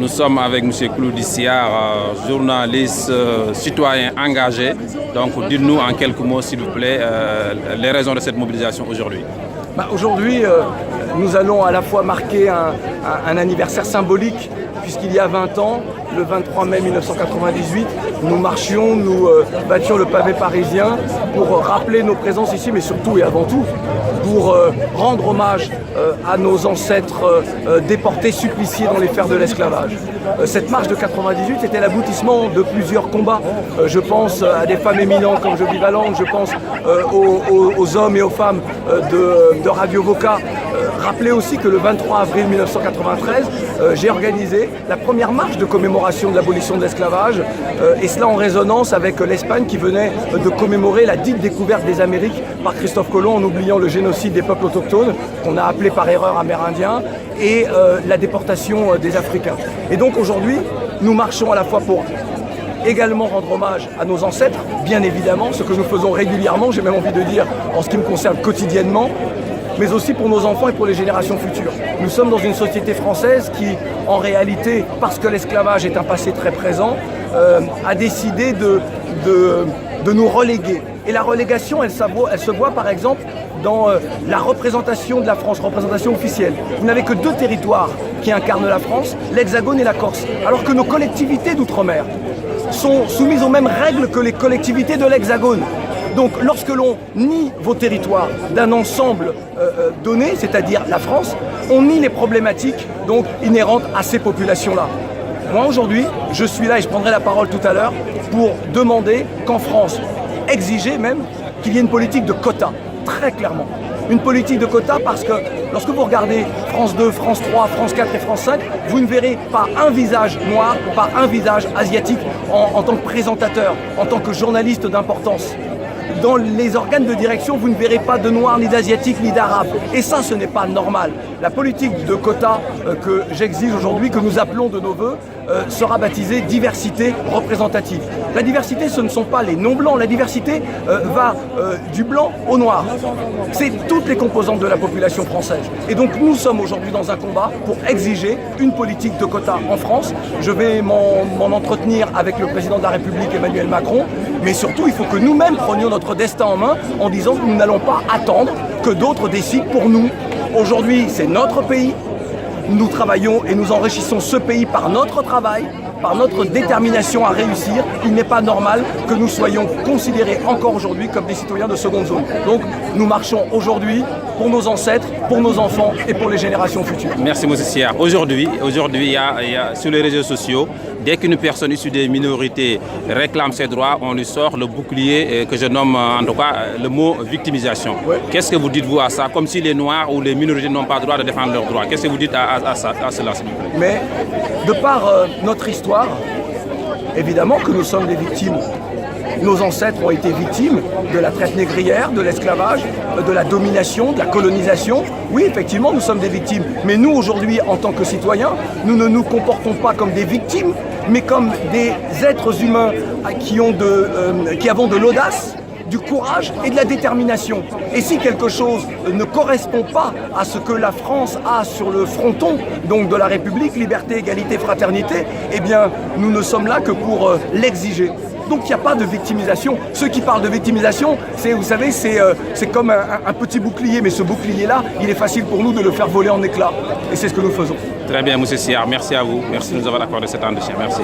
Nous sommes avec M. Claude Siard, journaliste, citoyen engagé. Donc, dites-nous en quelques mots, s'il vous plaît, les raisons de cette mobilisation aujourd'hui. Aujourd'hui, nous allons à la fois marquer un anniversaire symbolique, puisqu'il y a 20 ans, le 23 mai 1998, nous marchions, nous battions le pavé parisien pour rappeler nos présences ici, mais surtout et avant tout, pour rendre hommage à nos ancêtres déportés, suppliciés dans les fers de l'esclavage. Cette marche de 98 était l'aboutissement de plusieurs combats. Je pense à des femmes éminentes comme Joby Valente, je pense aux hommes et aux femmes de Radio Voca. Rappelez aussi que le 23 avril 1993, j'ai organisé la première marche de commémoration de l'abolition de l'esclavage, et cela en résonance avec l'Espagne qui venait de commémorer la dite découverte des Amériques par Christophe Colomb en oubliant le génocide des peuples autochtones, qu'on a appelé par erreur amérindiens, et la déportation des Africains. Et donc aujourd'hui, nous marchons à la fois pour également rendre hommage à nos ancêtres, bien évidemment, ce que nous faisons régulièrement, j'ai même envie de dire en ce qui me concerne quotidiennement, mais aussi pour nos enfants et pour les générations futures. Nous sommes dans une société française qui, en réalité, parce que l'esclavage est un passé très présent, a décidé de nous reléguer. Et la relégation, elle se voit par exemple dans la représentation de la France, représentation officielle. Vous n'avez que deux territoires qui incarnent la France, l'Hexagone et la Corse, alors que nos collectivités d'outre-mer sont soumises aux mêmes règles que les collectivités de l'Hexagone. Donc lorsque l'on nie vos territoires d'un ensemble donné, c'est-à-dire la France, on nie les problématiques donc inhérentes à ces populations-là. Moi aujourd'hui, je suis là et je prendrai la parole tout à l'heure pour demander qu'en France, exiger même qu'il y ait une politique de quotas, très clairement. Une politique de quotas parce que lorsque vous regardez France 2, France 3, France 4 et France 5, vous ne verrez pas un visage noir, pas un visage asiatique en tant que présentateur, en tant que journaliste d'importance. Dans les organes de direction, vous ne verrez pas de noirs, ni d'asiatiques, ni d'arabes. Et ça, ce n'est pas normal. La politique de quotas que j'exige aujourd'hui, que nous appelons de nos voeux, sera baptisée diversité représentative. La diversité, ce ne sont pas les non-blancs. La diversité va du blanc au noir. C'est toutes les composantes de la population française. Et donc, nous sommes aujourd'hui dans un combat pour exiger une politique de quotas en France. Je vais m'en entretenir avec le président de la République, Emmanuel Macron. Mais surtout, il faut que nous-mêmes prenions notre destin en main en disant que nous n'allons pas attendre que d'autres décident pour nous. Aujourd'hui, c'est notre pays. Nous travaillons et nous enrichissons ce pays par notre travail, par notre détermination à réussir. Il n'est pas normal que nous soyons considérés encore aujourd'hui comme des citoyens de seconde zone. Donc nous marchons aujourd'hui pour nos ancêtres, pour nos enfants et pour les générations futures. Merci M. Siard. Aujourd'hui, il y a sur les réseaux sociaux, dès qu'une personne issue des minorités réclame ses droits, on lui sort le bouclier que je nomme en tout cas le mot victimisation. Ouais. Qu'est-ce que vous dites-vous à ça? Comme si les Noirs ou les minorités n'ont pas le droit de défendre leurs droits. Qu'est-ce que vous dites à cela, s'il vous plaît? Mais de par notre histoire, évidemment que nous sommes des victimes. Nos ancêtres ont été victimes de la traite négrière, de l'esclavage, de la domination, de la colonisation. Oui, effectivement, nous sommes des victimes. Mais nous, aujourd'hui, en tant que citoyens, nous ne nous comportons pas comme des victimes, mais comme des êtres humains qui avons de l'audace, du courage et de la détermination. Et si quelque chose ne correspond pas à ce que la France a sur le fronton donc de la République, liberté, égalité, fraternité, eh bien, nous ne sommes là que pour l'exiger. Donc il n'y a pas de victimisation. Ceux qui parlent de victimisation, vous savez, c'est comme un petit bouclier, mais ce bouclier-là, il est facile pour nous de le faire voler en éclats. Et c'est ce que nous faisons. Très bien, M. Siard, merci à vous. Merci de nous avoir accordé cet entretien. Merci.